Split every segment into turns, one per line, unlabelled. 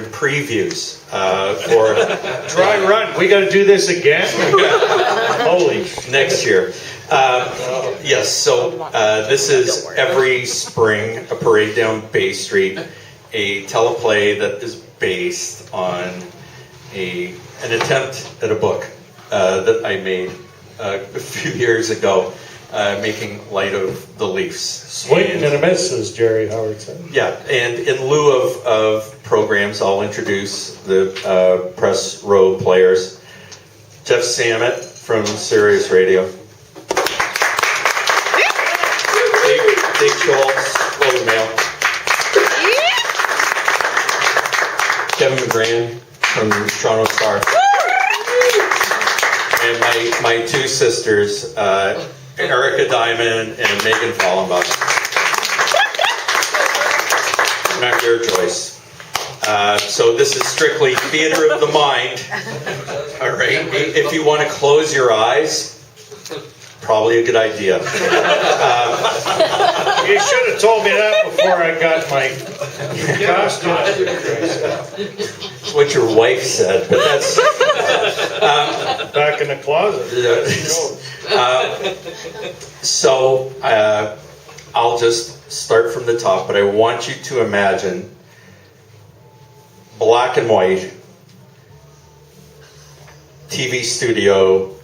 previews for
dry run. We got to do this again. Holy
next year. Yes, so this is every spring a parade down Bay Street, a teleplay that is based on an attempt at a book that I made a few years ago, making light of the Leafs.
Swing and a miss, as Jerry Howard said.
Yeah, and in lieu of programs, I'll introduce the press row players. Jeff Samet from Sirius Radio. Dave Schultz, Globe Mail. Kevin McGran from Toronto Star. And my two sisters, Erica Diamond and Megan Fallenbach. Not Gare Joyce. So this is strictly theater of the mind. All right. If you want to close your eyes, probably a good idea.
You should have told me that before I got my costume.
That's what your wife said, but that's
back in the closet.
So I'll just start from the top, but I want you to imagine black and white TV studio,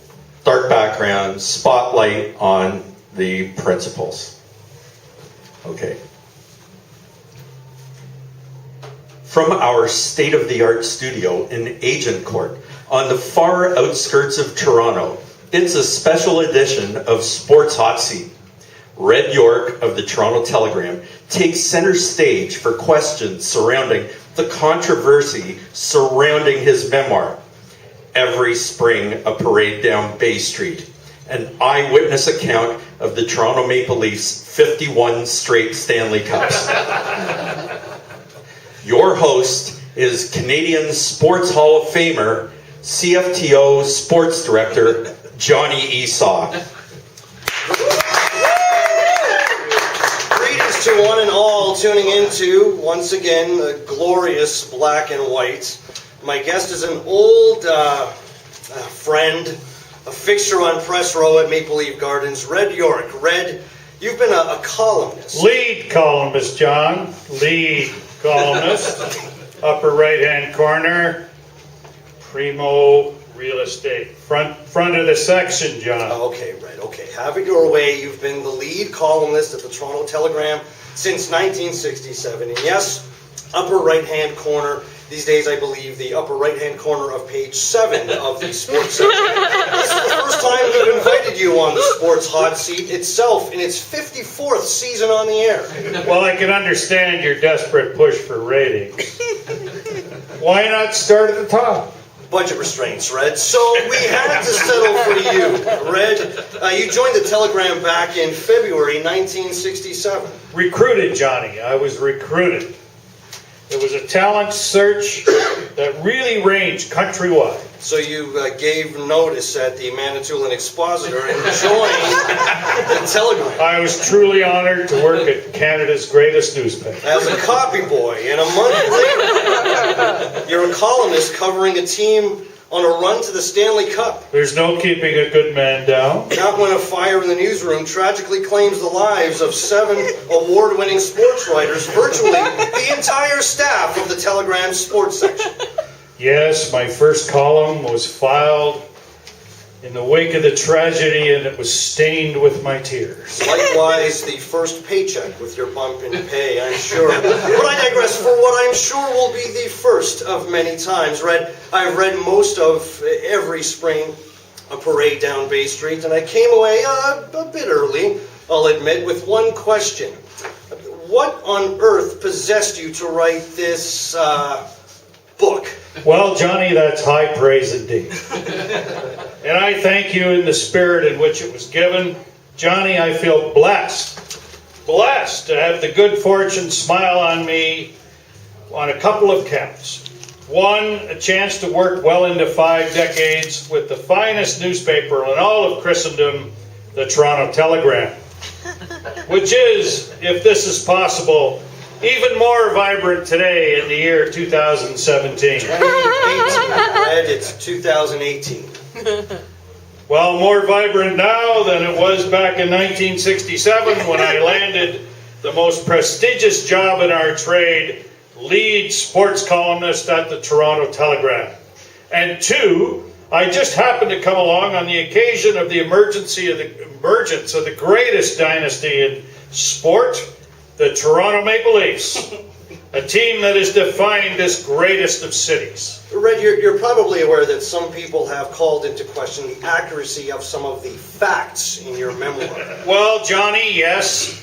dark background, spotlight on the principals. Okay. From our state-of-the-art studio in Agincourt, on the far outskirts of Toronto, it's a special edition of Sports Hot Seat. Red York of the Toronto Telegram takes center stage for questions surrounding the controversy surrounding his memoir. Every spring, a parade down Bay Street, an eyewitness account of the Toronto Maple Leafs' 51 straight Stanley Cups. Your host is Canadian Sports Hall of Famer, CFTO Sports Director, Johnny Esau.
Greetings to one and all tuning into, once again, a glorious black and white. My guest is an old friend, a fixture on press row at Maple Leaf Gardens, Red York. Red, you've been a columnist.
Lead columnist, John. Lead columnist. Upper right-hand corner. Primo real estate. Front of the section, John.
Okay, Red, okay. Have it your way. You've been the lead columnist at the Toronto Telegram since 1967. And yes, upper right-hand corner. These days, I believe, the upper right-hand corner of page 7 of the sports section. This is the first time we've invited you on the Sports Hot Seat itself in its 54th season on the air.
Well, I can understand your desperate push for ratings. Why not start at the top?
Budget restraints, Red. So we had to settle for you, Red. You joined the Telegram back in February 1967.
Recruited, Johnny. I was recruited. It was a talent search that really ranged countrywide.
So you gave notice at the Manitoulin Expositor and joined the Telegram.
I was truly honored to work at Canada's greatest newspaper.
As a copy boy, and a month later, you're a columnist covering a team on a run to the Stanley Cup.
There's no keeping a good man down.
Not when a fire in the newsroom tragically claims the lives of 7 award-winning sports writers, virtually the entire staff of the Telegram's sports section.
Yes, my first column was filed in the wake of the tragedy, and it was stained with my tears.
Likewise, the first paycheck with your bump in pay, I'm sure. But I digress for what I'm sure will be the first of many times. I've read most of every spring a parade down Bay Street, and I came away a bit early, I'll admit, with one question. What on earth possessed you to write this book?
Well, Johnny, that's high praise indeed. And I thank you in the spirit in which it was given. Johnny, I feel blessed to have the good fortune smile on me on a couple of counts. One, a chance to work well into 5 decades with the finest newspaper in all of Christendom, the Toronto Telegram, which is, if this is possible, even more vibrant today in the year 2017.
2018, Red, it's 2018.
Well, more vibrant now than it was back in 1967 when I landed the most prestigious job in our trade, lead sports columnist at the Toronto Telegram. And two, I just happened to come along on the occasion of the emergence of the greatest dynasty in sport, the Toronto Maple Leafs, a team that has defined this greatest of cities.
Red, you're probably aware that some people have called into question the accuracy of some of the facts in your memoir.
Well, Johnny, yes.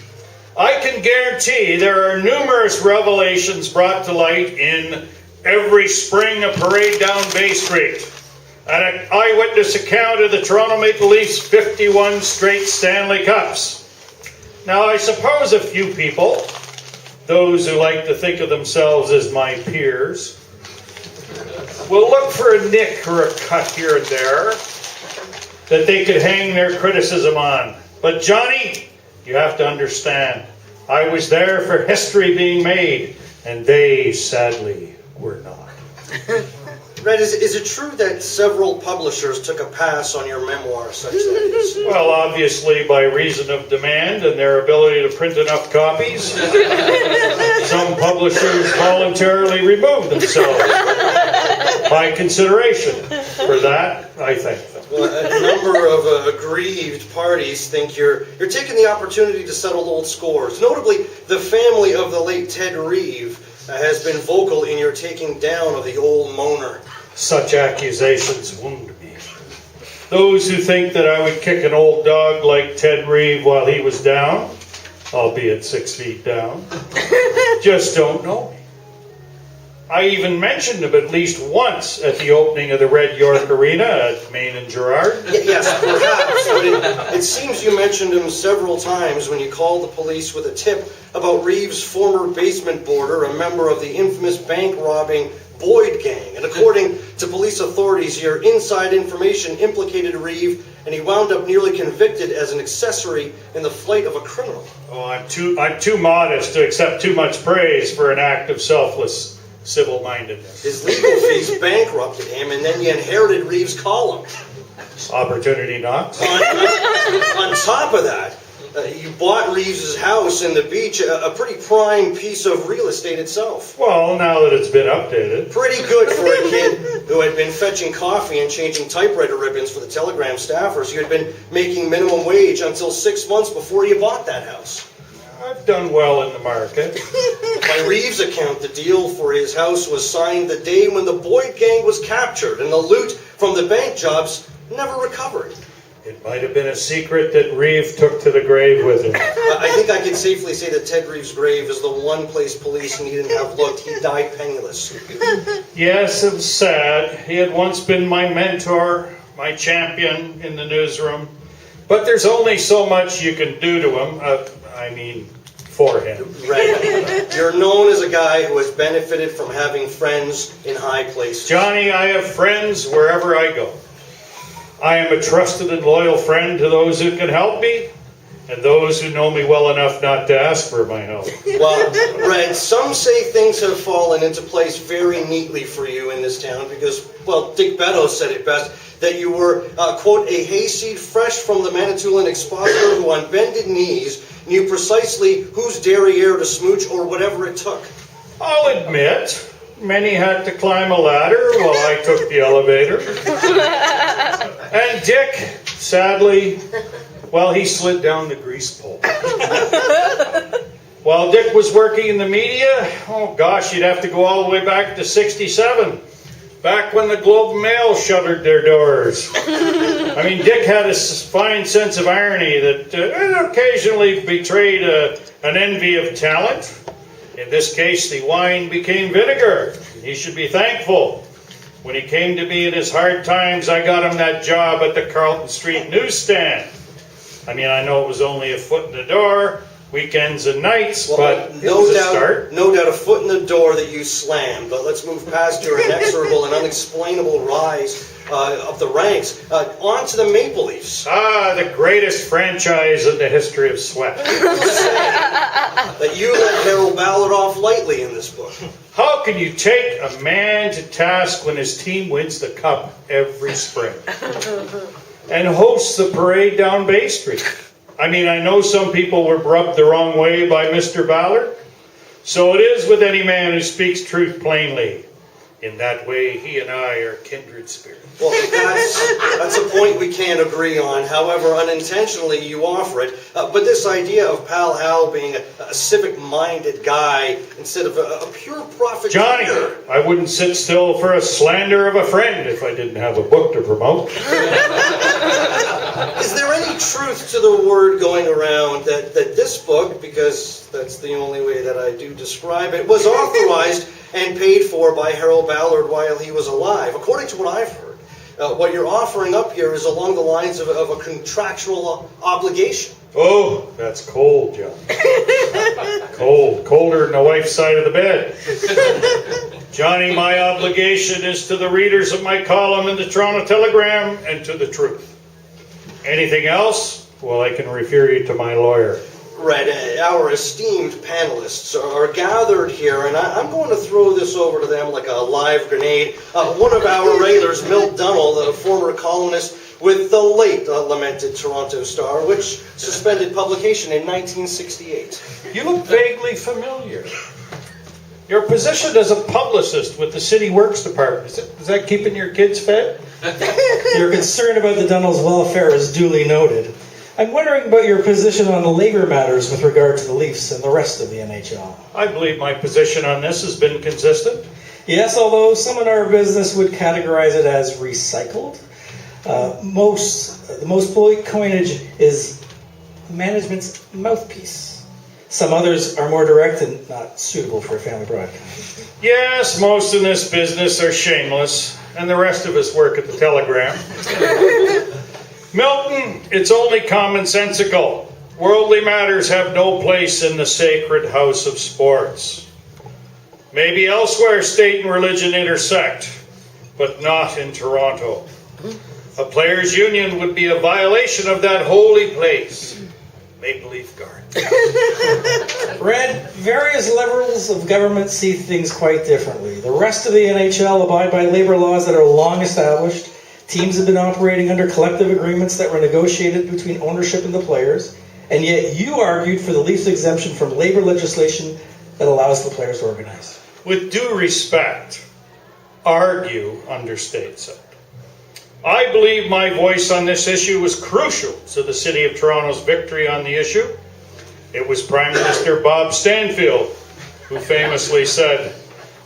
I can guarantee there are numerous revelations brought to light in every spring a parade down Bay Street. An eyewitness account of the Toronto Maple Leafs' 51 straight Stanley Cups. Now, I suppose a few people, those who like to think of themselves as my peers, will look for a nick or a cut here and there that they could hang their criticism on. But Johnny, you have to understand, I was there for history being made, and they, sadly, were not.
Red, is it true that several publishers took a pass on your memoir, such that is?
Well, obviously by reason of demand and their ability to print enough copies, some publishers voluntarily removed themselves by consideration. For that, I thank them.
Well, a number of aggrieved parties think you're taking the opportunity to settle old scores. Notably, the family of the late Ted Reeve has been vocal in your taking down of the old moaner.
Such accusations wound me. Those who think that I would kick an old dog like Ted Reeve while he was down, albeit 6 feet down, just don't know me. I even mentioned him at least once at the opening of the Red York Arena at Main and Gerrard.
Yes, perhaps, but it seems you mentioned him several times when you called the police with a tip about Reeve's former basement boarder, a member of the infamous bank-robbing Boyd gang. And according to police authorities, your inside information implicated Reeve, and he wound up nearly convicted as an accessory in the flight of a criminal.
Oh, I'm too modest to accept too much praise for an act of selfless civil-mindedness.
His legal fees bankrupted him, and then you inherited Reeve's column.
Opportunity knocks.
On top of that, you bought Reeves' house in the beach, a pretty prime piece of real estate itself.
Well, now that it's been updated.
Pretty good for a kid who had been fetching coffee and changing typewriter ribbons for the Telegram staffers. You had been making minimum wage until 6 months before you bought that house.
I've done well in the market.
By Reeves' account, the deal for his house was signed the day when the Boyd gang was captured, and the loot from the bank jobs never recovered.
It might have been a secret that Reeve took to the grave with him.
I think I can safely say that Ted Reeves' grave is the one place police needn't have looked. He died penniless.
Yes, it was sad. He had once been my mentor, my champion in the newsroom. But there's only so much you can do to him. For him.
Right. You're known as a guy who has benefited from having friends in high places.
Johnny, I have friends wherever I go. I am a trusted and loyal friend to those who can help me, and those who know me well enough not to ask for my help.
Well, Red, some say things have fallen into place very neatly for you in this town because, well, Dick Beto said it best, that you were, quote, a hayseed fresh from the Manitoulin expositor who on bended knees knew precisely whose derriere to smooch or whatever it took.
I'll admit, many had to climb a ladder while I took the elevator. And Dick, sadly, well, he slid down the grease pole. While Dick was working in the media, oh gosh, you'd have to go all the way back to 67. Back when the Globe and Mail shuttered their doors. I mean, Dick had a fine sense of irony that occasionally betrayed an envy of talent. In this case, the wine became vinegar. He should be thankful. When he came to me in his hard times, I got him that job at the Carlton Street newsstand. I mean, I know it was only a foot in the door, weekends and nights,
Well,
but it
no
was a
doubt,
start.
no doubt a foot in the door that you slammed. But let's move past your inexorable and unexplainable rise of the ranks. On to the Maple Leafs.
Ah, the greatest franchise in the history of sweat.
That you let Harold Ballard off lightly in this book.
How can you take a man to task when his team wins the cup every spring and hosts the parade down Bay Street? I mean, I know some people were rubbed the wrong way by Mr. Ballard. So it is with any man who speaks truth plainly. In that way, he and I are kindred spirits.
Well, that's a point we can't agree on. However, unintentionally, you offer it. But this idea of Pal Hal being a civic-minded guy instead of a pure profiteer...
Johnny, I wouldn't sit still for a slander of a friend if I didn't have a book to promote.
Is there any truth to the word going around that this book, because that's the only way that I do describe it, was authorized and paid for by Harold Ballard while he was alive? According to what I've heard, what you're offering up here is along the lines of a contractual obligation.
Oh, that's cold, John. Cold. Colder than the wife's side of the bed. Johnny, my obligation is to the readers of my column in the Toronto Telegram and to the truth. Anything else? Well, I can refer you to my lawyer.
Red, our esteemed panelists are gathered here, and I'm going to throw this over to them like a live grenade. One of our regulars, Milt Dunnell, the former columnist with the late lamented Toronto Star, which suspended publication in 1968.
You look vaguely familiar. Your position as a publicist with the City Works Department, is that keeping your kids fed?
Your concern about the Dunnell's welfare is duly noted. I'm wondering about your position on the labor matters with regard to the Leafs and the rest of the NHL.
I believe my position on this has been consistent.
Yes, although some in our business would categorize it as recycled. The most polite coinage is management's mouthpiece. Some others are more direct and not suitable for a family broadcast.
Yes, most in this business are shameless, and the rest of us work at the Telegram. Milton, it's only commonsensical. Worldly matters have no place in the sacred house of sports. Maybe elsewhere state and religion intersect, but not in Toronto. A players' union would be a violation of that holy place. Maple Leaf Garden.
Red, various levels of government see things quite differently. The rest of the NHL abide by labor laws that are long established. Teams have been operating under collective agreements that were negotiated between ownership and the players, and yet you argued for the Leafs exemption from labor legislation that allows the players to organize.
With due respect, argue understates it. I believe my voice on this issue was crucial to the City of Toronto's victory on the issue. It was Prime Minister Bob Stanfield who famously said,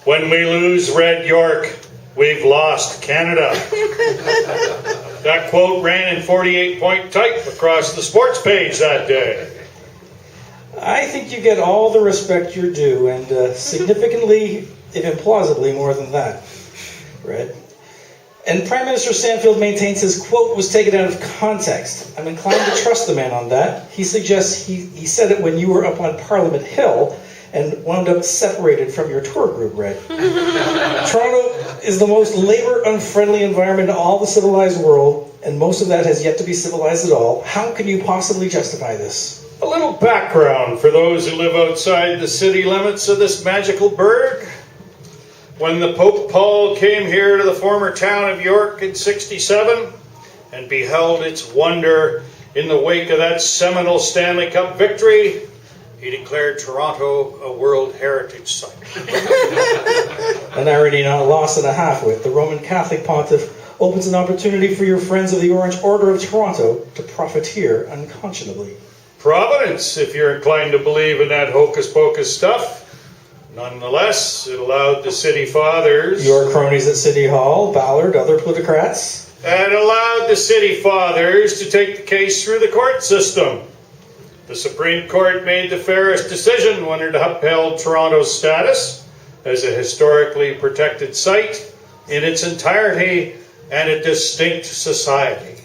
"When we lose Red York, we've lost Canada." That quote ran in 48-point type across the sports page that day.
I think you get all the respect you're due, and significantly, if implausibly, more than that, Red. And Prime Minister Stanfield maintains his quote was taken out of context. I'm inclined to trust the man on that. He suggests he said it when you were up on Parliament Hill and wound up separated from your tour group, Red. Toronto is the most labor-unfriendly environment in all the civilized world, and most of that has yet to be civilized at all. How can you possibly justify this?
A little background for those who live outside the city limits of this magical burg. When the Pope Paul came here to the former town of York in 67 and beheld its wonder in the wake of that seminal Stanley Cup victory, he declared Toronto a World Heritage Site.
An irony not lost and a half wit. The Roman Catholic pontiff opens an opportunity for your friends of the Orange Order of Toronto to profiteer unconscionably.
Providence, if you're inclined to believe in that hocus-pocus stuff. Nonetheless, it allowed the city fathers...
Your cronies at City Hall, Ballard, other plutocrats.
It allowed the city fathers to take the case through the court system. The Supreme Court made the fairest decision when it upheld Toronto's status as a historically protected site in its entirety and a distinct society.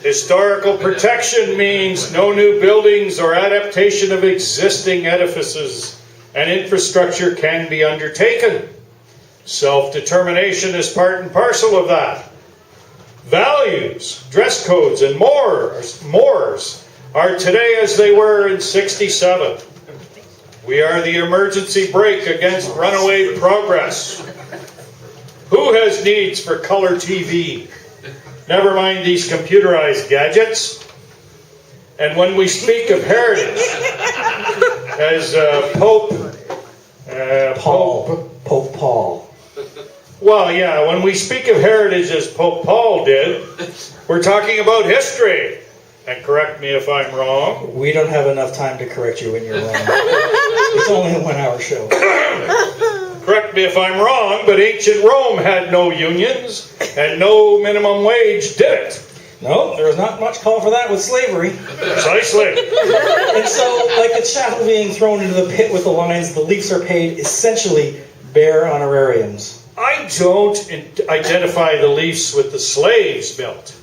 Historical protection means no new buildings or adaptation of existing edifices and infrastructure can be undertaken. Self-determination is part and parcel of that. Values, dress codes, and mores are today as they were in '67. We are the emergency brake against runaway progress. Who has needs for color TV? Never mind these computerized gadgets. And when we speak of heritage, as Pope
Paul.
Well, yeah, when we speak of heritage as Pope Paul did, we're talking about history. And correct me if I'm wrong.
We don't have enough time to correct you when you're wrong. It's only a 1-hour show.
Correct me if I'm wrong, but ancient Rome had no unions and no minimum wage, did it?
No, there was not much call for that with slavery.
Precisely.
And so, like a chattel being thrown into the pit with the lions, the Leafs are paid essentially bare honorariums.
I don't identify the Leafs with the slaves built.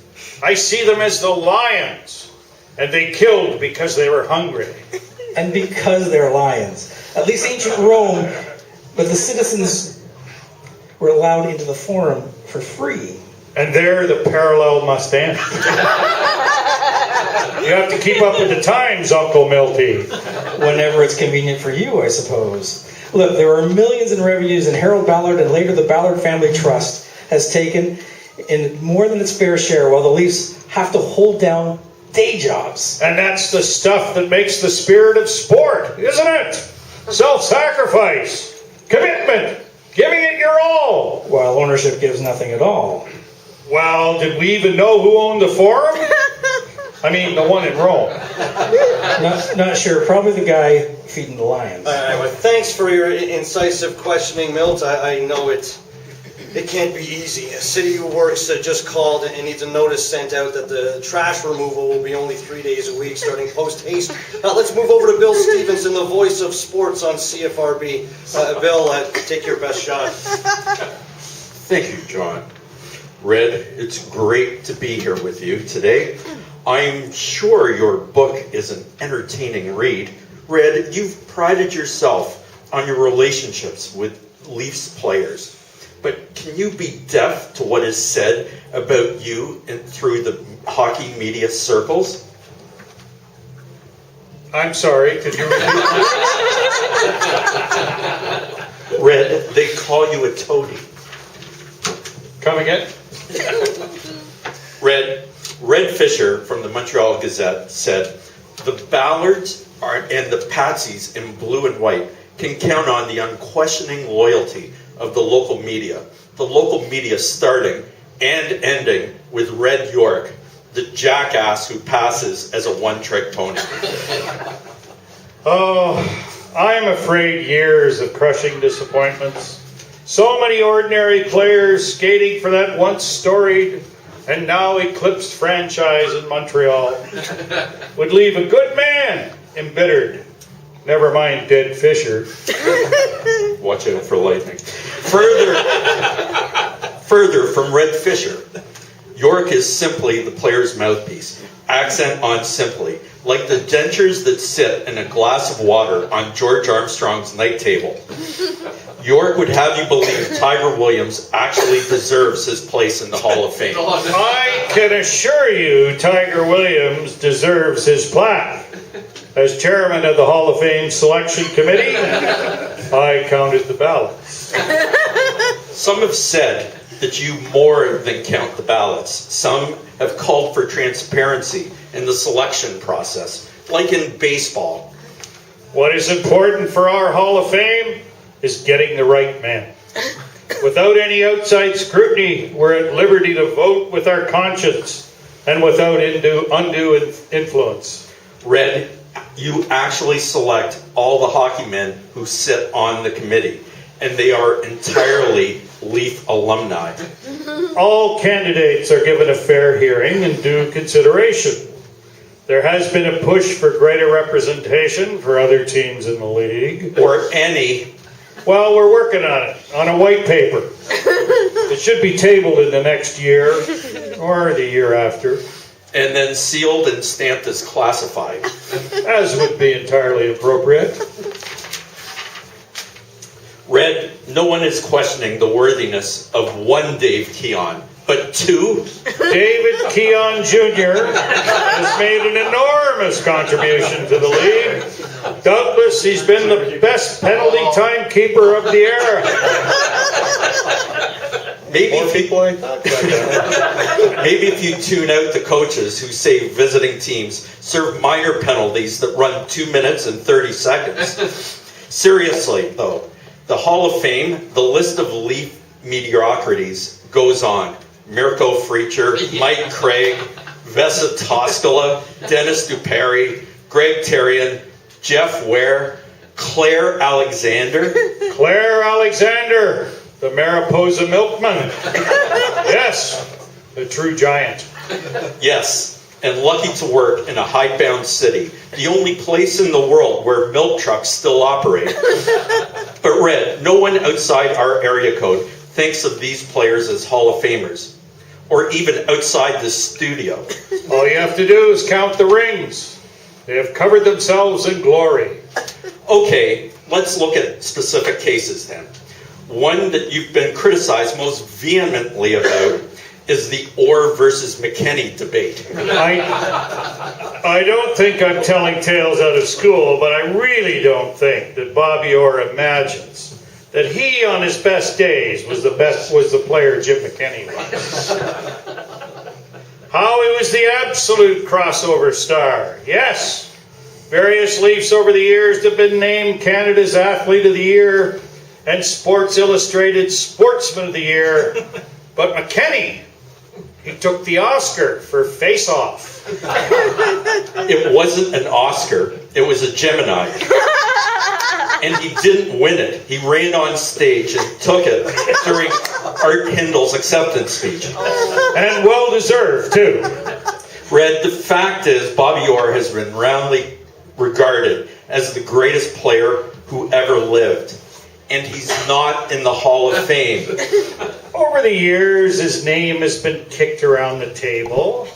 I see them as the lions, and they killed because they were hungry.
And because they're lions. At least ancient Rome, but the citizens were allowed into the forum for free.
And there the parallel must end. You have to keep up with the times, Uncle Milty.
Whenever it's convenient for you, I suppose. Look, there are millions in revenues, and Harold Ballard and later the Ballard Family Trust has taken in more than its fair share, while the Leafs have to hold down day jobs.
And that's the stuff that makes the spirit of sport, isn't it? Self-sacrifice, commitment, giving it your all.
While ownership gives nothing at all.
Well, did we even know who owned the forum? I mean, the one in Rome.
Not sure. Probably the guy feeding the lions.
Well, thanks for your incisive questioning, Milt. I know it can't be easy. A city works just called and needs a notice sent out that the trash removal will be only 3 days a week, starting post-haste. Let's move over to Bill Stevenson, the voice of sports on CFRB. Bill, take your best shot.
Thank you, John. Red, it's great to be here with you today. I'm sure your book is an entertaining read. Red, you've prided yourself on your relationships with Leafs players. But can you be deaf to what is said about you through the hockey media circles?
I'm sorry, could you repeat that?
Red, they call you a toady.
Come again?
Red Fisher from the Montreal Gazette said, the Ballards and the Patsies in blue and white can count on the unquestioning loyalty of the local media. The local media starting and ending with Red York, the jackass who passes as a one-trick pony.
Oh, I'm afraid years of crushing disappointments. So many ordinary players skating for that once storied and now eclipsed franchise in Montreal would leave a good man embittered. Never mind dead Fisher.
Watch out for lightning. Further from Red Fisher, York is simply the player's mouthpiece. Accent on simply. Like the dentures that sit in a glass of water on George Armstrong's night table. York would have you believe Tiger Williams actually deserves his place in the Hall of Fame.
I can assure you Tiger Williams deserves his plaque. As chairman of the Hall of Fame Selection Committee, I counted the ballots.
Some have said that you more than count the ballots. Some have called for transparency in the selection process, like in baseball.
What is important for our Hall of Fame is getting the right man. Without any outside scrutiny, we're at liberty to vote with our conscience and without undue influence.
Red, you actually select all the hockey men who sit on the committee, and they are entirely Leaf alumni.
All candidates are given a fair hearing and due consideration. There has been a push for greater representation for other teams in the league.
Or any
Well, we're working on it, on a white paper. It should be tabled in the next year or the year after,
And then sealed and stamped as classified.
as would be entirely appropriate.
Red, no one is questioning the worthiness of one Dave Keon, but two?
David Keon Jr. has made an enormous contribution to the league. Doubtless, he's been the best penalty timekeeper of the era.
Maybe
More
if, you,
people ain't talking about that.
maybe if you tune out the coaches who say visiting teams serve minor penalties that run 2 minutes and 30 seconds. Seriously, though, the Hall of Fame, the list of Leaf mediocrities goes on. Mirko Freacher, Mike Craig, Vesa Toskala, Dennis Dupari, Greg Terrian, Jeff Ware, Claire Alexander.
Claire Alexander, the Mariposa milkman. Yes, the true giant.
Yes, and lucky to work in a hidebound city, the only place in the world where milk trucks still operate. But Red, no one outside our area code thinks of these players as Hall of Famers, or even outside this studio.
All you have to do is count the rings. They have covered themselves in glory.
Okay, let's look at specific cases then. One that you've been criticized most vehemently about is the Orr versus McKenney debate.
I don't think I'm telling tales out of school, but I really don't think that Bobby Orr imagines that he, on his best days, was the player Jim McKenney was. How he was the absolute crossover star. Yes, various Leafs over the years have been named Canada's Athlete of the Year and Sports Illustrated Sportsman of the Year, but McKenney, he took the Oscar for Face Off.
It wasn't an Oscar, it was a Gemini. And he didn't win it. He ran on stage and took it during Art Hindle's acceptance speech.
And well deserved, too.
Red, the fact is Bobby Orr has been roundly regarded as the greatest player who ever lived. And he's not in the Hall of Fame.
Over the years, his name has been kicked around the table.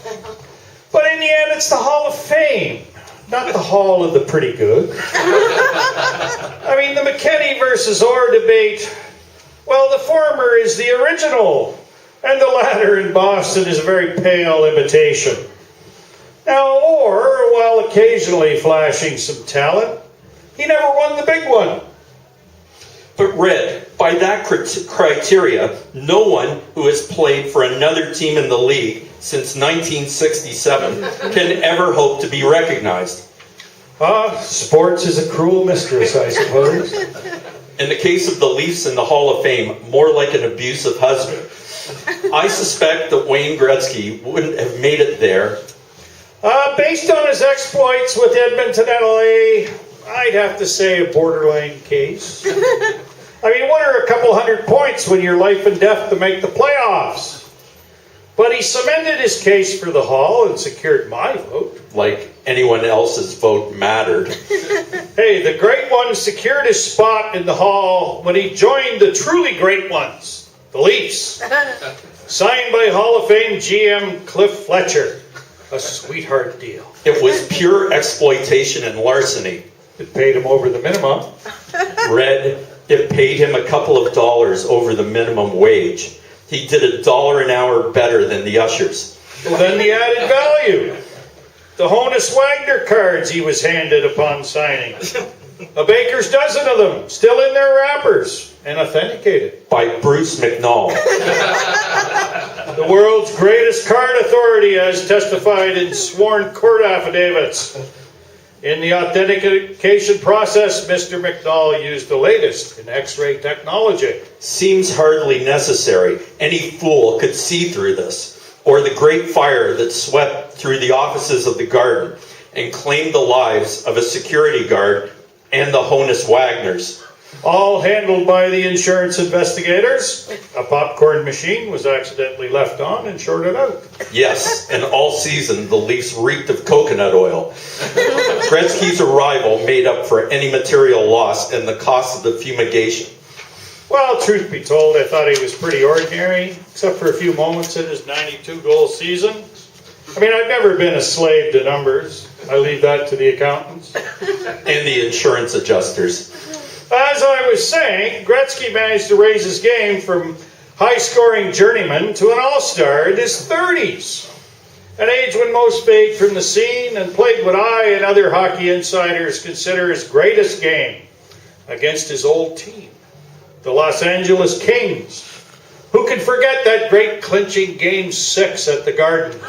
But in the end, it's the Hall of Fame, not the Hall of the Pretty Good. I mean, the McKenney versus Orr debate, well, the former is the original, and the latter in Boston is a very pale imitation. Now, Orr, while occasionally flashing some talent, he never won the big one.
But Red, by that criteria, no one who has played for another team in the league since 1967 can ever hope to be recognized.
Sports is a cruel mistress, I suppose.
In the case of the Leafs in the Hall of Fame, more like an abusive husband. I suspect that Wayne Gretzky wouldn't have made it there.
Based on his exploits with Edmonton LA, I'd have to say a borderline case. I mean, what are a couple hundred points when you're life and death to make the playoffs? But he cemented his case for the Hall and secured my vote.
Like anyone else's vote mattered.
Hey, the great one secured his spot in the Hall when he joined the truly great ones, the Leafs. Signed by Hall of Fame GM Cliff Fletcher. A sweetheart deal.
It was pure exploitation and larceny.
It paid him over the minimum.
Red, it paid him a couple of dollars over the minimum wage. He did $1 an hour better than the ushers.
Well, then the added value. The Honus Wagner cards he was handed upon signing. A baker's dozen of them, still in their wrappers, and authenticated.
By Bruce McNall.
The world's greatest card authority has testified in sworn court affidavits. In the authentication process, Mr. McNall used the latest in X-ray technology.
Seems hardly necessary. Any fool could see through this. Or the great fire that swept through the offices of the Garden and claimed the lives of a security guard and the Honus Wagners.
all handled by the insurance investigators. A popcorn machine was accidentally left on and shorted out.
Yes, and all season the Leafs reeked of coconut oil. Gretzky's arrival made up for any material loss and the cost of the fumigation.
Well, truth be told, I thought he was pretty ordinary, except for a few moments in his 92-goal season. I mean, I've never been a slave to numbers. I leave that to the accountants.
And the insurance adjusters.
As I was saying, Gretzky managed to raise his game from high-scoring journeyman to an all-star in his 30s. An age when most fade from the scene and played what I and other hockey insiders consider his greatest game against his old team, the Los Angeles Kings. Who can forget that great clinching Game 6 at the Gardens?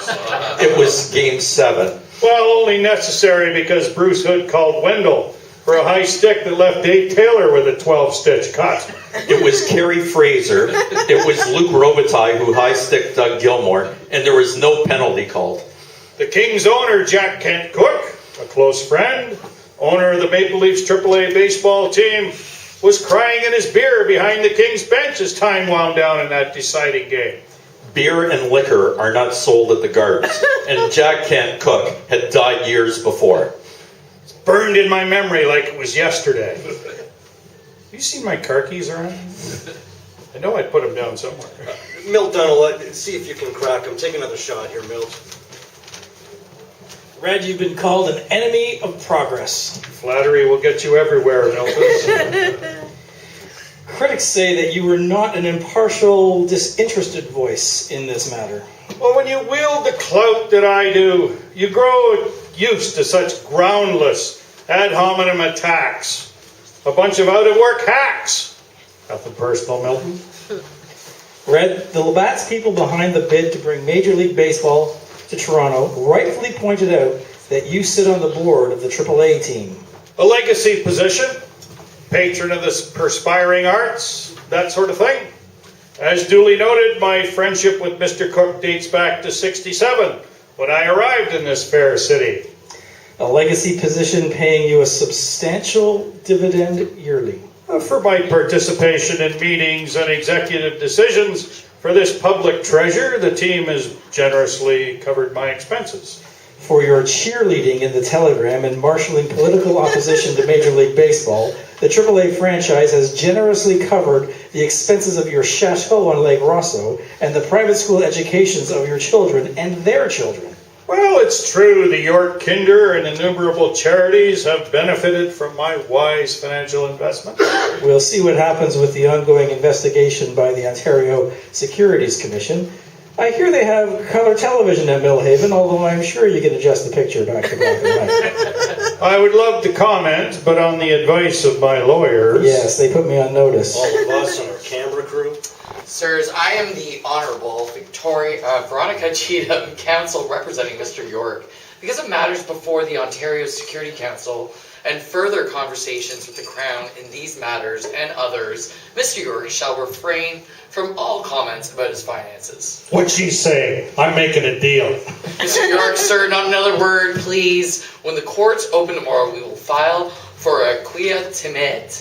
It was Game 7.
Well, only necessary because Bruce Hood called Wendell for a high stick that left Dave Taylor with a 12-stitch cut.
It was Kerry Fraser. It was Luke Robitaille who high-sticked Doug Gilmour, and there was no penalty called.
The Kings owner, Jack Kent Cooke, a close friend, owner of the Maple Leafs AAA baseball team, was crying in his beer behind the Kings bench as time wound down in that deciding game.
Beer and liquor are not sold at the Gardens, and Jack Kent Cooke had died years before.
It's burned in my memory like it was yesterday. You seen my car keys around? I know I'd put them down somewhere.
Milt Dunn, see if you can crack him. Take another shot here, Milt.
Red, you've been called an enemy of progress.
Flattery will get you everywhere, Milton.
Critics say that you were not an impartial, disinterested voice in this matter.
Well, when you wield the clout that I do, you grow used to such groundless ad hominem attacks. A bunch of out-of-work hacks. Nothing personal, Milton.
Red, the Labatt's people behind the bid to bring Major League Baseball to Toronto rightfully pointed out that you sit on the board of the AAA team.
A legacy position, patron of the perspiring arts, that sort of thing. As duly noted, my friendship with Mr. Cook dates back to '67, when I arrived in this fair city.
A legacy position paying you a substantial dividend yearly.
For my participation in meetings and executive decisions for this public treasure, the team has generously covered my expenses.
For your cheerleading in the Telegram and marshalling political opposition to Major League Baseball, the AAA franchise has generously covered the expenses of your chateau on Lake Rosso and the private school educations of your children and their children.
Well, it's true the York Kinder and innumerable charities have benefited from my wise financial investment.
We'll see what happens with the ongoing investigation by the Ontario Securities Commission. I hear they have color television at Millhaven, although I'm sure you can adjust the picture back to black and white.
I would love to comment, but on the advice of my lawyers...
Yes, they put me on notice.
All of us and our camera crew.
Sirs, I am the Honourable Veronica Cheatham, counsel representing Mr. York. Because of matters before the Ontario Security Council and further conversations with the Crown in these matters and others, Mr. York shall refrain from all comments about his finances.
What'd she say? I'm making a deal.
Mr. York, sir, not another word, please. When the courts open tomorrow, we will file for a quia timid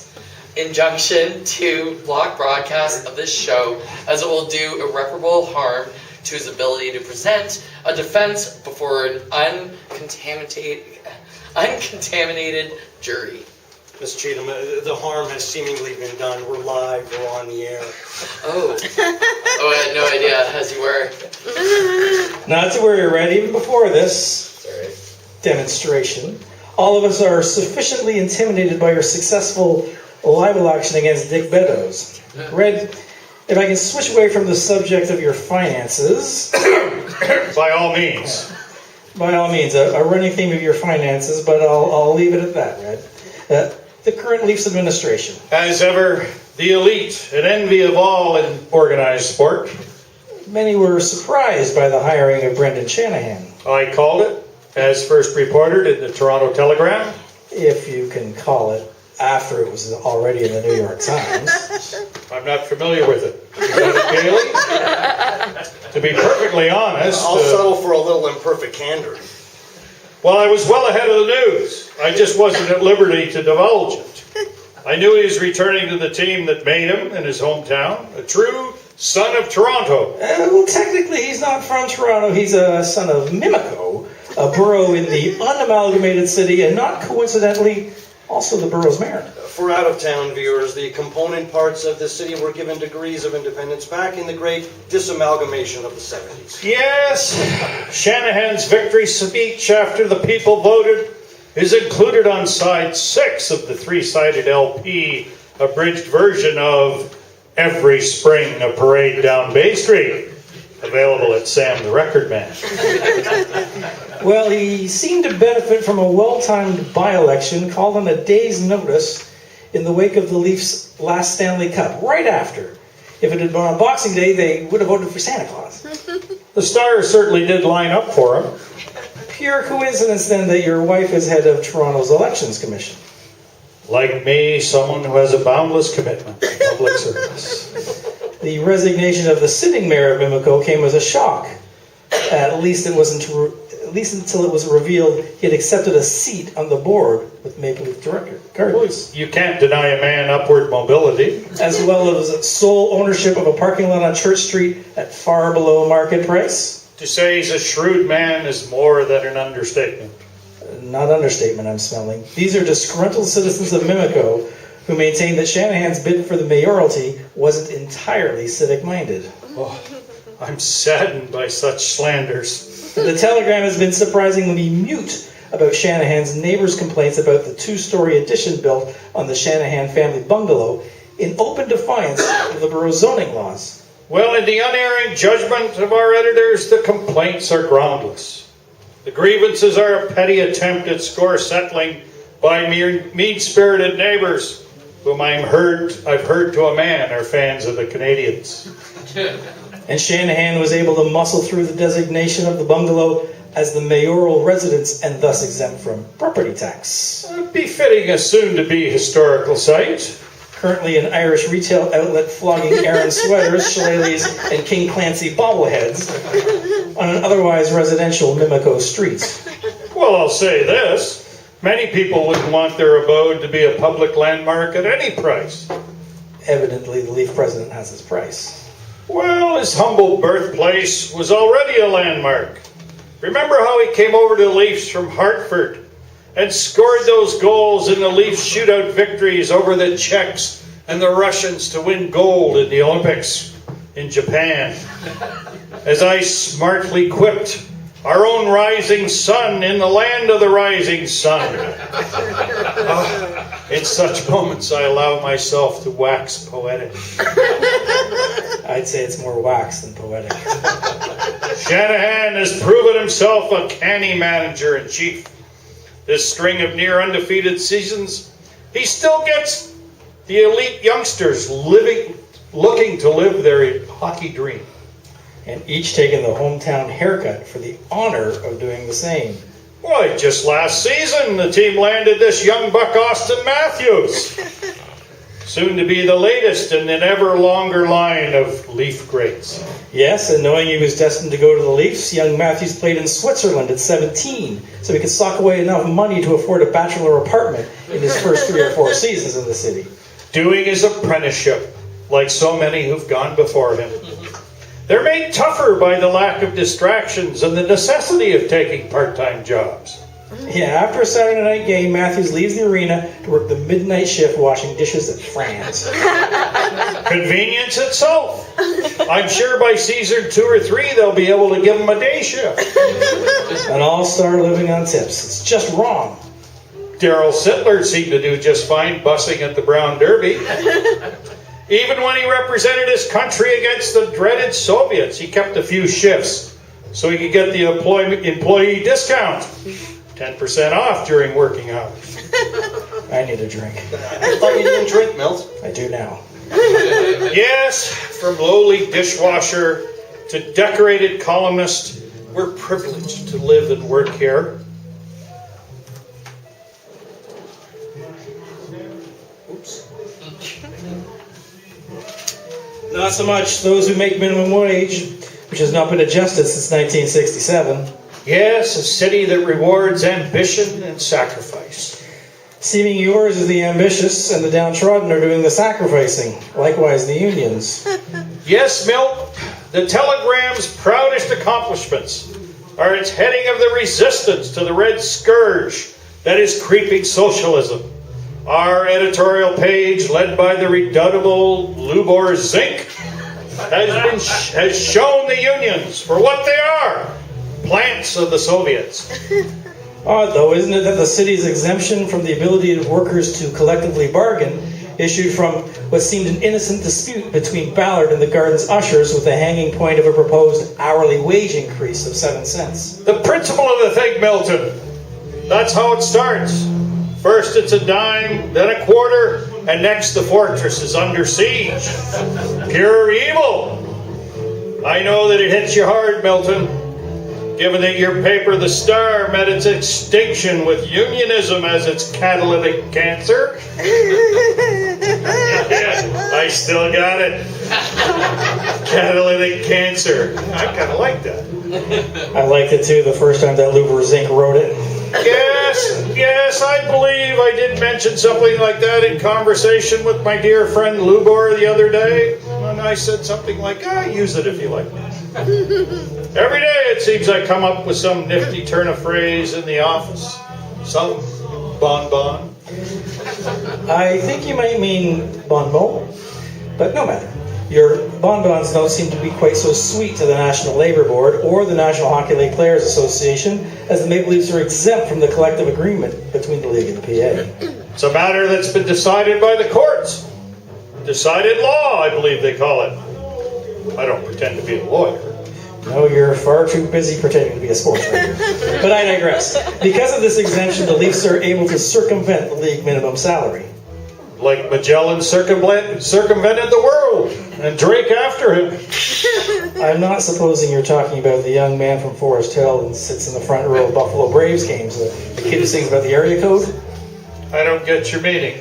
injunction to block broadcast of this show, as it will do irreparable harm to his ability to present a defense before an uncontaminated jury.
Miss Cheatham, the harm has seemingly been done. We're live, we're on the air.
Oh, I had no idea, as you were.
Not to worry, Red, even before this demonstration, all of us are sufficiently intimidated by your successful libel action against Dick Beddoes. Red, if I can switch away from the subject of your finances...
By all means.
By all means, a running theme of your finances, but I'll leave it at that, Red. The current Leafs administration.
As ever, the elite, an envy of all in organized sport.
Many were surprised by the hiring of Brendan Shanahan.
I called it, as first reported in the Toronto Telegram.
If you can call it, after it was already in the New York Times.
I'm not familiar with it. Is that daily? To be perfectly honest...
I'll settle for a little imperfect candor.
Well, I was well ahead of the news. I just wasn't at liberty to divulge it. I knew he was returning to the team that made him in his hometown, a true son of Toronto.
Well, technically, he's not from Toronto. He's a son of Mimico, a borough in the unamalgamated city, and not coincidentally, also the borough's mayor.
For out-of-town viewers, the component parts of the city were given degrees of independence back in the great disamalgamation of the 70s.
Yes, Shanahan's victory speech after the people voted is included on side 6 of the 3-sided LP, abridged version of Every Spring a Parade Down Bay Street, available at Sam the Record Man.
Well, he seemed to benefit from a well-timed by-election called on a day's notice in the wake of the Leafs' last Stanley Cup, right after. If it had been on Boxing Day, they would have voted for Santa Claus.
The Stars certainly did line up for him.
Pure coincidence, then, that your wife is head of Toronto's Elections Commission.
Like me, someone who has a boundless commitment to public service.
The resignation of the sitting mayor of Mimico came as a shock. At least until it was revealed he had accepted a seat on the board with Maple Leaf Gardens.
You can't deny a man upward mobility.
As well as sole ownership of a parking lot on Church Street at far below market price.
To say he's a shrewd man is more than an understatement.
Not understatement, I'm smelling. These are disgruntled citizens of Mimico who maintain that Shanahan's bid for the mayoralty wasn't entirely civic-minded.
Oh, I'm saddened by such slanders.
The Telegram has been surprisingly mute about Shanahan's neighbors' complaints about the 2-story addition built on the Shanahan family bungalow in open defiance of the borough's zoning laws.
Well, in the unerring judgment of our editors, the complaints are groundless. The grievances are a petty attempt at score settling by mean-spirited neighbors, whom I've heard to a man are fans of the Canadians.
And Shanahan was able to muscle through the designation of the bungalow as the mayoral residence and thus exempt from property tax.
Befitting a soon-to-be historical site.
Currently an Irish retail outlet flogging Aran sweaters, shillelaghs, and King Clancy bobbleheads on an otherwise residential Mimico street.
Well, I'll say this. Many people wouldn't want their abode to be a public landmark at any price.
Evidently, the Leaf president has his price.
Well, his humble birthplace was already a landmark. Remember how he came over to the Leafs from Hartford and scored those goals in the Leafs shootout victories over the Czechs and the Russians to win gold in the Olympics in Japan? As I smartly quipped, our own rising sun in the land of the rising sun. In such moments, I allow myself to wax poetic.
I'd say it's more wax than poetic.
Shanahan has proven himself a canny manager-in-chief. This string of near undefeated seasons, he still gets the elite youngsters looking to live their hockey dream.
And each taking the hometown haircut for the honor of doing the same.
Why, just last season, the team landed this young buck Austin Matthews. Soon to be the latest in an ever longer line of Leaf greats.
Yes, and knowing he was destined to go to the Leafs, young Matthews played in Switzerland at 17, so he could sock away enough money to afford a bachelor apartment in his first 3 or 4 seasons in the city.
Doing his apprenticeship, like so many who've gone before him. They're made tougher by the lack of distractions and the necessity of taking part-time jobs.
Yeah, after a Saturday night game, Matthews leaves the arena to work the midnight shift washing dishes at Fran's.
Convenience itself. I'm sure by season 2 or 3 they'll be able to give him a day shift.
An all-star living on tips. It's just wrong.
Darryl Sittler seemed to do just fine bussing at the Brown Derby. Even when he represented his country against the dreaded Soviets, he kept a few shifts so he could get the employee discount. 10% off during working hours.
I need a drink.
I thought you didn't drink, Milt.
I do now.
Yes, from lowly dishwasher to decorated columnist, we're privileged to live and work here. Oops.
Not so much those who make minimum wage, which has not been adjusted since 1967.
Yes, a city that rewards ambition and sacrifice.
Seeming yours is the ambitious and the downtrodden are doing the sacrificing. Likewise, the unions.
Yes, Milt, the Telegram's proudest accomplishments are its heading of the resistance to the red scourge that is creeping socialism. Our editorial page, led by the redoubtable Lubor Zink, has shown the unions for what they are, plants of the Soviets.
Odd, though, isn't it, that the city's exemption from the ability of workers to collectively bargain issued from what seemed an innocent dispute between Ballard and the garden's ushers with the hanging point of a proposed hourly wage increase of 7 cents.
The principle of the thing, Milton. That's how it starts. First it's a dime, then a quarter, and next the fortress is under siege. Pure evil. I know that it hits you hard, Milton, given that your paper, The Star, met its extinction with unionism as its catalytic cancer. Yeah, I still got it. Catalytic cancer. I kind of like that.
I liked it too the first time that Lubor Zink wrote it.
Yes, I believe I did mention something like that in conversation with my dear friend Lubor the other day. And I said something like, use it if you like. Every day it seems I come up with some nifty turn of phrase in the office. Some bonbon.
I think you might mean bon mot, but no matter. Your bonbons don't seem to be quite so sweet to the National Labour Board or the National Hockey League Players Association, as the Maple Leafs are exempt from the collective agreement between the league and the PA.
It's a matter that's been decided by the courts. Decided law, I believe they call it. I don't pretend to be a lawyer.
No, you're far too busy pretending to be a sports writer. But I digress. Because of this exemption, the Leafs are able to circumvent the league minimum salary.
Like Magellan circumvented the world, and Drake after him.
I'm not supposing you're talking about the young man from Forest Hill and sits in the front row of Buffalo Braves games, the kid who sings about the area code?
I don't get your meaning.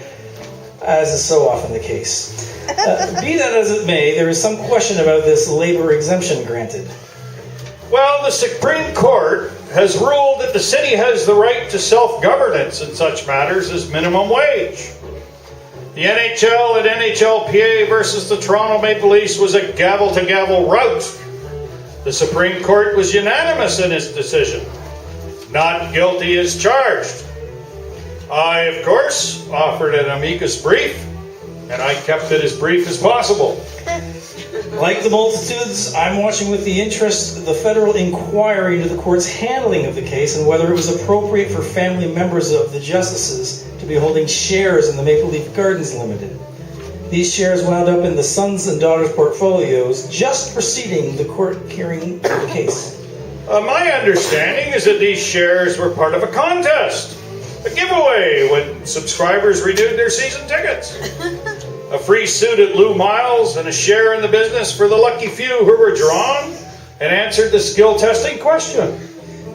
As is so often the case. Be that as it may, there is some question about this labor exemption granted.
Well, the Supreme Court has ruled that the city has the right to self-governance in such matters as minimum wage. The NHL and NHLPA versus the Toronto Maple Leafs was a gavel-to-gavel rout. The Supreme Court was unanimous in its decision. Not guilty as charged. I, of course, offered an amicus brief, and I kept it as brief as possible.
Like the multitudes, I'm watching with the interest the federal inquiry into the court's handling of the case and whether it was appropriate for family members of the justices to be holding shares in the Maple Leaf Gardens Limited. These shares wound up in the sons and daughters' portfolios just preceding the court hearing of the case.
My understanding is that these shares were part of a contest, a giveaway when subscribers renewed their season tickets. A free suit at Lou Miles and a share in the business for the lucky few who were drawn and answered the skill testing question.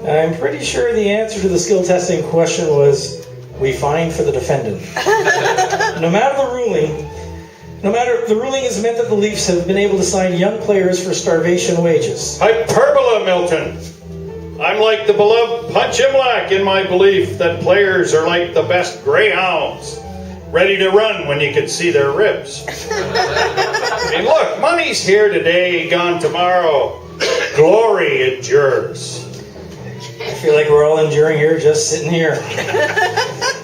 I'm pretty sure the answer to the skill testing question was, we find for the defendant. No matter the ruling has meant that the Leafs have been able to sign young players for starvation wages.
Hyperbola, Milton. I'm like the beloved Punch Imlach in my belief that players are like the best greyhounds, ready to run when you can see their ribs. I mean, look, money's here today, gone tomorrow. Glory endures.
I feel like we're all enduring here, just sitting here.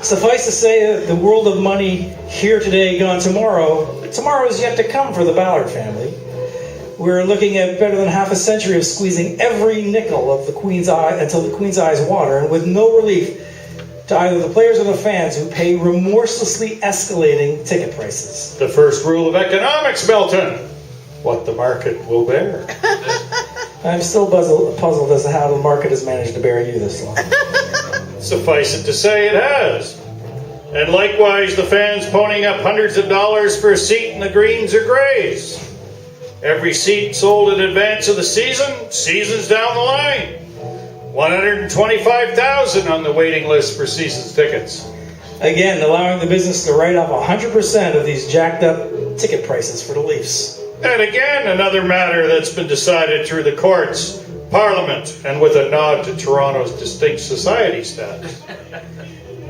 Suffice to say, the world of money, here today, gone tomorrow. Tomorrow is yet to come for the Ballard family. We're looking at better than half a century of squeezing every nickel of the Queen's eye until the Queen's eyes water, and with no relief to either the players or the fans who pay remorselessly escalating ticket prices.
The first rule of economics, Milton. What the market will bear.
I'm still puzzled as to how the market has managed to bear you this long.
Suffice it to say, it has. And likewise, the fans ponying up hundreds of dollars for a seat in the greens or greys. Every seat sold in advance of the season, seasons down the line. 125,000 on the waiting list for season's tickets.
Again, allowing the business to write off 100% of these jacked up ticket prices for the Leafs.
And again, another matter that's been decided through the courts, Parliament, and with a nod to Toronto's distinct society status.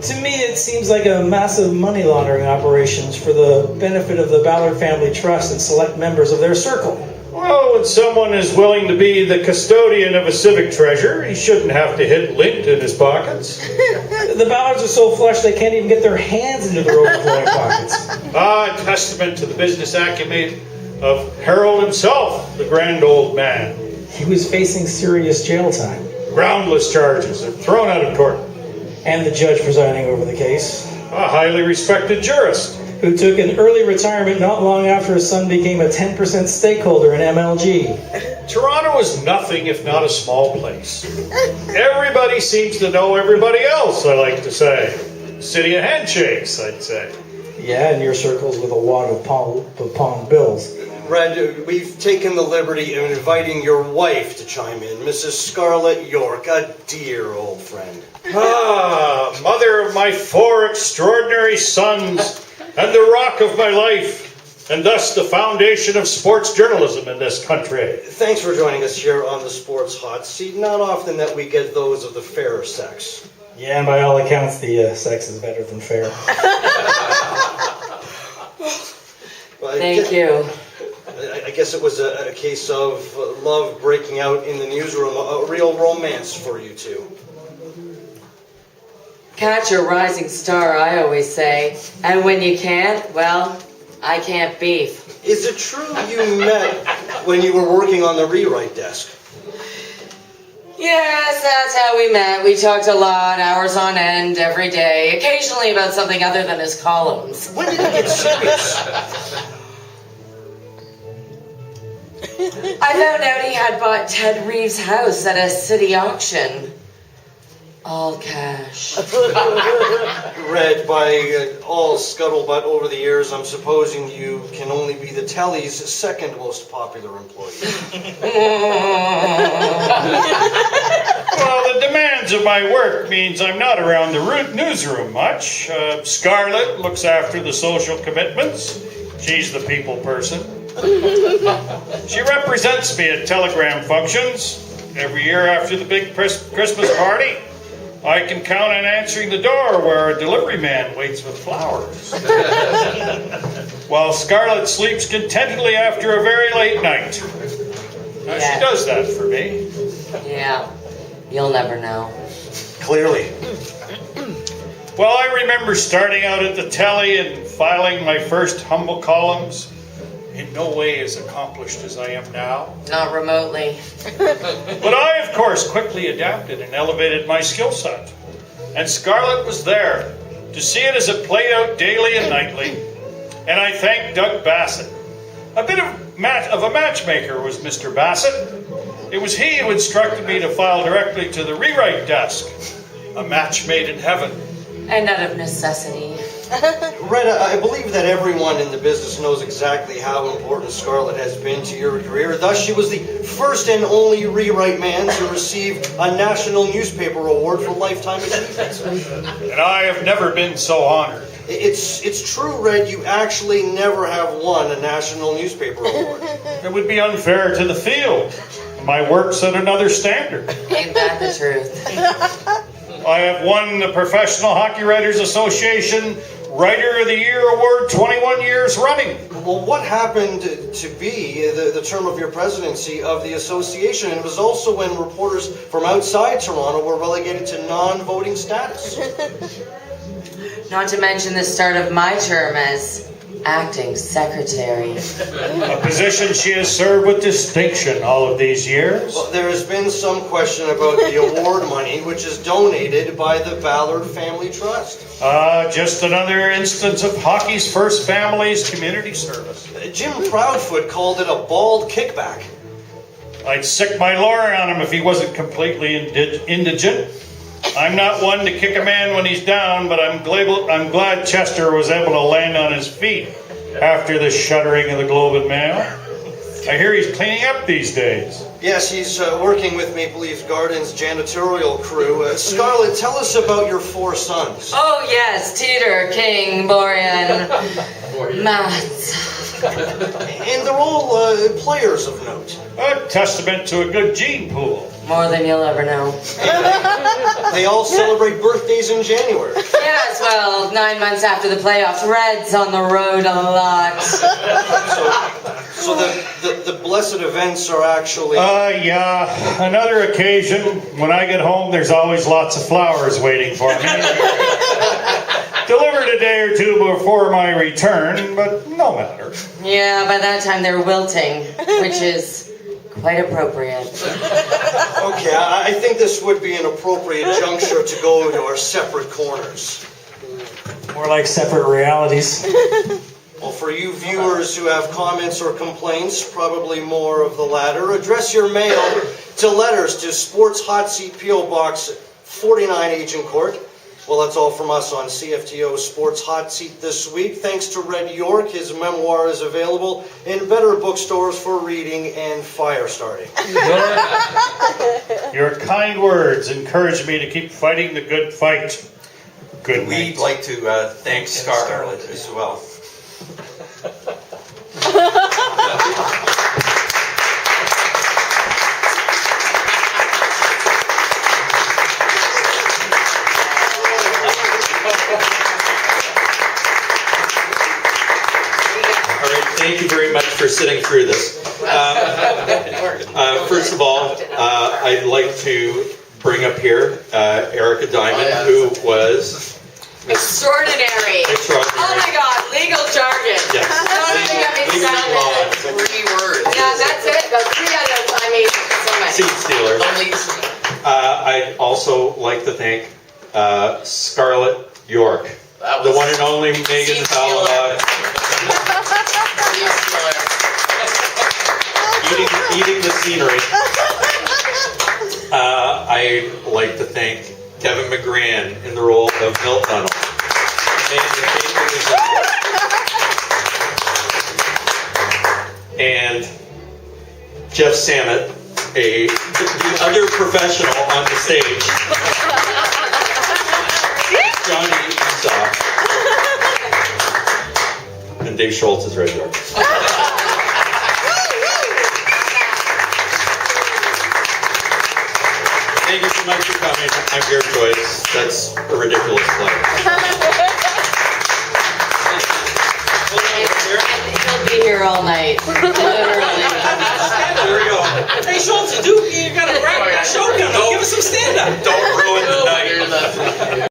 To me, it seems like a massive money laundering operations for the benefit of the Ballard Family Trust and select members of their circle.
Well, when someone is willing to be the custodian of a civic treasure, he shouldn't have to hit lint in his pockets.
The Ballards are so flush they can't even get their hands into their overflowing pockets.
A testament to the business acumen of Harold himself, the grand old man.
He was facing serious jail time.
Groundless charges are thrown out of court.
And the judge presiding over the case,
A highly respected jurist.
who took an early retirement not long after his son became a 10% stakeholder in MLG.
Toronto is nothing if not a small place. Everybody seems to know everybody else, I like to say. City of handshakes, I'd say.
Yeah, and your circles with a wad of pound bills.
Red, we've taken the liberty of inviting your wife to chime in, Mrs. Scarlett York, a dear old friend.
Ah, mother of my 4 extraordinary sons, and the rock of my life, and thus the foundation of sports journalism in this country.
Thanks for joining us here on the Sports Hot Seat. Not often that we get those of the fairer sex.
Yeah, and by all accounts, the sex is better than fair.
Well,
Thank you.
I guess it was a case of love breaking out in the newsroom, a real romance for you two.
Catch a rising star, I always say. And when you can't, well, I can't beef.
Is it true you met when you were working on the rewrite desk?
Yes, that's how we met. We talked a lot, hours on end, every day, occasionally about something other than his columns.
When did you get serious?
I found out he had bought Ted Reeves' house at a city auction. All cash.
Read by all scuttlebutt over the years, I'm supposing you can only be the telly's second most popular employee.
Well, the demands of my work means I'm not around the newsroom much. Scarlett looks after the social commitments. She's the people person. She represents me at telegram functions. Every year after the big Christmas party, I can count on answering the door where a delivery man waits with flowers. While Scarlett sleeps contentedly after a very late night. Now,
Yeah.
she does that for me.
Yeah, you'll never know.
Clearly.
Well, I remember starting out at the telly and filing my first humble columns. In no way as accomplished as I am now.
Not remotely.
But I, of course, quickly adapted and elevated my skill set. And Scarlett was there to see it as it played out daily and nightly. And I thank Doug Bassett. A bit of a matchmaker was Mr. Bassett. It was he who instructed me to file directly to the rewrite desk. A match made in heaven.
And out of necessity.
Red, I believe that everyone in the business knows exactly how important Scarlett has been to your career. Thus, she was the first and only rewrite man to receive a national newspaper award for lifetime achievement.
And I have never been so honored.
It's true, Red, you actually never have won a national newspaper award.
It would be unfair to the field. My work's at another standard.
Ain't that the truth?
I have won the Professional Hockey Writers Association Writer of the Year Award 21 years running.
Well, what happened to be the term of your presidency of the association? And it was also when reporters from outside Toronto were relegated to non-voting status.
Not to mention the start of my term as acting secretary.
A position she has served with distinction all of these years.
Well, there has been some question about the award money, which is donated by the Ballard Family Trust.
Just another instance of hockey's first family's community service.
Jim Proudfoot called it a bald kickback.
I'd sick my lawyer on him if he wasn't completely indigent. I'm not one to kick a man when he's down, but I'm glad Chester was able to land on his feet after the shuttering of the Globe and Mail. I hear he's cleaning up these days.
Yes, he's working with Maple Leaf Gardens' janitorial crew. Scarlett, tell us about your 4 sons.
Oh yes, Teeter, King, Borean, Mats.
And they're all players of note.
A testament to a good gene pool.
More than you'll ever know.
They all celebrate birthdays in January.
Yes, well, 9 months after the playoffs, Red's on the road a lot.
So the blessed events are actually...
Yeah, another occasion. When I get home, there's always lots of flowers waiting for me. Delivered a day or two before my return, but no matter.
Yeah, by that time they're wilting, which is quite appropriate.
Okay, I think this would be an appropriate juncture to go to our separate corners.
More like separate realities.
Well, for you viewers who have comments or complaints, probably more of the latter, address your mail to letters to Sports Hot Seat P.O. Box 49 Agent Court. Well, that's all from us on CFTO Sports Hot Seat this week. Thanks to Red York. His memoir is available in better bookstores for reading and fire starting.
Your kind words encourage me to keep fighting the good fight. Good night.
We'd like to thank Scarlett as well. Thank you very much for sitting through this. First of all, I'd like to bring up here Erica Diamond, who was...
Extraordinary. Oh my God, legal jargon.
Yes.
Don't even get me started.
3 words.
Yeah, that's it. Those 3 items, I mean, so many.
Seed stealer. I'd also like to thank Scarlett York, the one and only Megan Talabot. Eating the scenery. I'd like to thank Kevin McGran in the role of Milt Tunnel. And Jeff Samet, the other professional on the stage. Johnny Esau. And Dave Schultz is right there. Thank you so much for coming. I'm Gare Joyce. That's a ridiculous play.